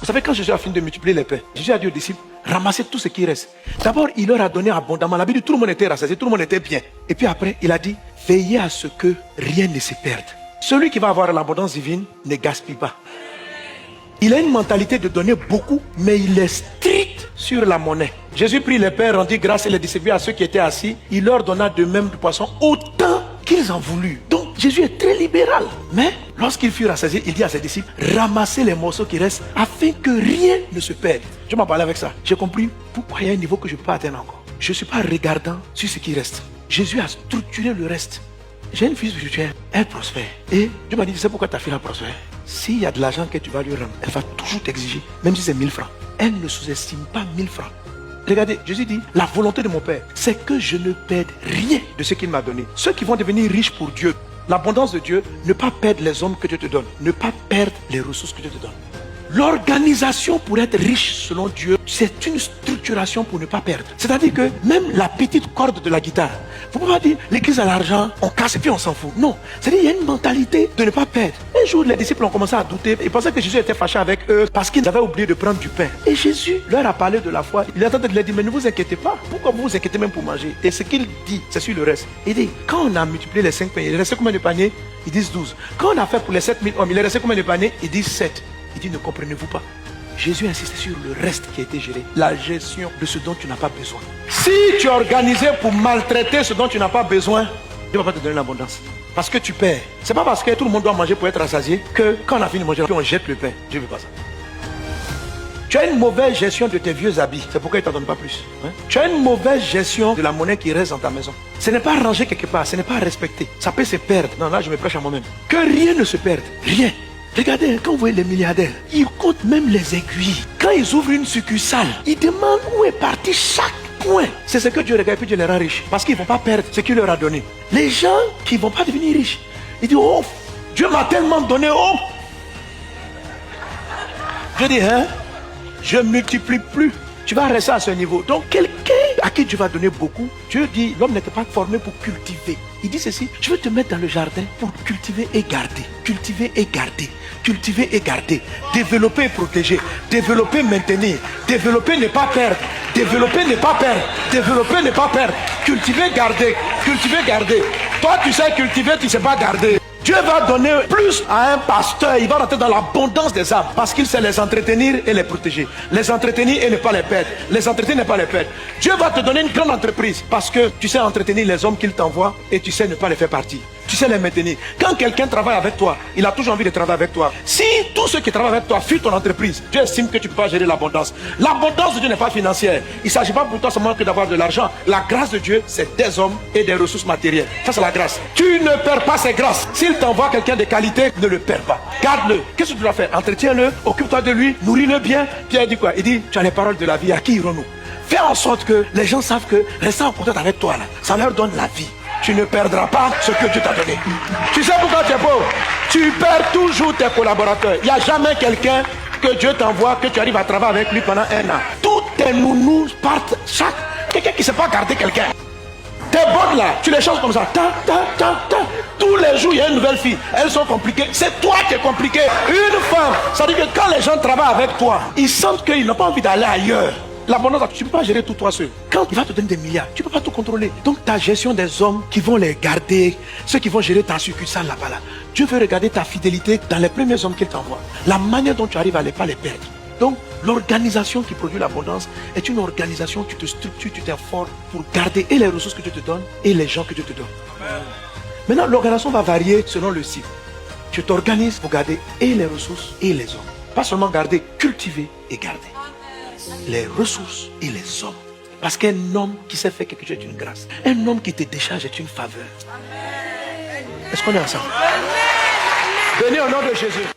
savez, quand Jésus a fini de multiplier les pains, Jésus a dit aux disciples, ramassez tout ce qui reste. D'abord, il leur a donné abondamment. La Bible dit, tout le monde était rassasié, tout le monde était bien. Et puis après, il a dit, veillez à ce que rien ne se perde. Celui qui va avoir l'abondance divine ne gaspille pas. Il a une mentalité de donner beaucoup, mais il est strict sur la monnaie. Jésus prit les pains, rendit grâce et les distribua à ceux qui étaient assis. Il leur donna de même du poisson autant qu'ils en voulurent. Donc Jésus est très libéral. Mais lorsqu'ils furent rassasiés, il dit à ses disciples, ramassez les morceaux qui restent afin que rien ne se perde. Je m'en parlais avec ça. J'ai compris pourquoi il y a un niveau que je ne peux pas atteindre encore. Je ne suis pas regardant sur ce qui reste. Jésus a structuré le reste. J'ai une fille spirituelle, elle prospère. Et Dieu m'a dit, tu sais pourquoi ta fille a prospère? S'il y a de l'argent que tu vas lui rendre, elle va toujours t'exiger, même si c'est 1000 francs. Elle ne sous-estime pas 1000 francs. Regardez, Jésus dit, la volonté de mon Père, c'est que je ne perde rien de ce qu'il m'a donné. Ceux qui vont devenir riches pour Dieu, l'abondance de Dieu, ne pas perdre les hommes que Dieu te donne, ne pas perdre les ressources que Dieu te donne. L'organisation pour être riche selon Dieu, c'est une structuration pour ne pas perdre. C'est-à-dire que même la petite corde de la guitare, il ne faut pas dire l'église a l'argent, on casse et puis on s'en fout. Non, c'est-à-dire qu'il y a une mentalité de ne pas perdre. Un jour, les disciples ont commencé à douter. Ils pensaient que Jésus était fâché avec eux parce qu'ils avaient oublié de prendre du pain. Et Jésus leur a parlé de la foi. Il est en train de leur dire, mais ne vous inquiétez pas. Pourquoi vous vous inquiétez même pour manger? Et ce qu'il dit, c'est sur le reste. Il dit, quand on a multiplié les 5 pains, il restait combien de paniers? Ils disent 12. Quand on a fait pour les 7000 hommes, il restait combien de paniers? Ils disent 7. Il dit, ne comprenez-vous pas? Jésus insiste sur le reste qui a été géré, la gestion de ce dont tu n'as pas besoin. Si tu es organisé pour maltraiter ce dont tu n'as pas besoin, Dieu ne va pas te donner l'abondance. Parce que tu perds. C'est pas parce que tout le monde doit manger pour être rassasié que quand on a fini de manger, on jette le pain. Dieu ne veut pas ça. Tu as une mauvaise gestion de tes vieux habits. C'est pourquoi il ne t'en donne pas plus. Tu as une mauvaise gestion de la monnaie qui reste dans ta maison. Ce n'est pas rangé quelque part, ce n'est pas respecté. Ça peut se perdre. Non, là je me prêche à moi-même. Que rien ne se perde. Rien. Regardez, quand vous voyez les milliardaires, ils comptent même les aiguilles. Quand ils ouvrent une succursale, ils demandent où est parti chaque point. C'est ce que Dieu regarde et puis Dieu les rend riches. Parce qu'ils ne vont pas perdre ce qu'il leur a donné. Les gens qui ne vont pas devenir riches, ils disent, oh, Dieu m'a tellement donné, oh. Je dis, hein, je ne multiplie plus. Tu vas rester à ce niveau. Donc quelqu'un à qui Dieu va donner beaucoup, Dieu dit, l'homme n'était pas formé pour cultiver. Il dit ceci, je veux te mettre dans le jardin pour cultiver et garder. Cultiver et garder. Cultiver et garder. Développer et protéger. Développer, maintenir. Développer, ne pas perdre. Développer, ne pas perdre. Développer, ne pas perdre. Cultiver, garder. Cultiver, garder. Toi, tu sais cultiver, tu ne sais pas garder. Dieu va donner plus à un pasteur, il va rentrer dans l'abondance des âmes parce qu'il sait les entretenir et les protéger. Les entretenir et ne pas les perdre. Les entretenir et ne pas les perdre. Dieu va te donner une grande entreprise parce que tu sais entretenir les hommes qu'il t'envoie et tu sais ne pas les faire partir. Tu sais les maintenir. Quand quelqu'un travaille avec toi, il a toujours envie de travailler avec toi. Si tous ceux qui travaillent avec toi fuient ton entreprise, Dieu estime que tu ne peux pas gérer l'abondance. L'abondance de Dieu n'est pas financière. Il ne s'agit pas pour toi seulement que d'avoir de l'argent. La grâce de Dieu, c'est des hommes et des ressources matérielles. Ça, c'est la grâce. Tu ne perds pas ces grâces. S'il t'envoie quelqu'un de qualité, ne le perds pas. Garde-le. Qu'est-ce que tu dois faire? Entretiens-le, occupe-toi de lui, nourris-le bien. Pierre dit quoi? Il dit, tu as les paroles de la vie, à qui irons-nous? Fais en sorte que les gens savent que rester en contact avec toi, là, ça leur donne la vie. Tu ne perdras pas ce que Dieu t'a donné. Tu sais pourquoi tu es pauvre? Tu perds toujours tes collaborateurs. Il n'y a jamais quelqu'un que Dieu t'envoie, que tu arrives à travailler avec lui pendant 1 an. Tous tes nounous partent chaque... Quelqu'un qui ne sait pas garder quelqu'un. Tes bottes là, tu les changes comme ça. Tous les jours, il y a une nouvelle fille. Elles sont compliquées. C'est toi qui es compliqué. Une femme, ça veut dire que quand les gens travaillent avec toi, ils sentent qu'ils n'ont pas envie d'aller ailleurs. L'abondance, tu ne peux pas gérer tout toi seul. Quand il va te donner des milliards, tu ne peux pas tout contrôler. Donc ta gestion des hommes qui vont les garder, ceux qui vont gérer ta succursale là-bas, là. Dieu veut regarder ta fidélité dans les premiers hommes qu'il t'envoie. La manière dont tu arrives à ne pas les perdre. Donc l'organisation qui produit l'abondance est une organisation où tu te structures, tu t'informes pour garder et les ressources que Dieu te donne et les gens que Dieu te donne. Maintenant, l'organisation va varier selon le cycle. Tu t'organises pour garder et les ressources et les hommes. Pas seulement garder, cultiver et garder. Les ressources et les hommes. Parce qu'un homme qui sait faire quelque chose est une grâce. Un homme qui te décharge est une faveur. Est-ce qu'on est ensemble? Venez au nom de Jésus.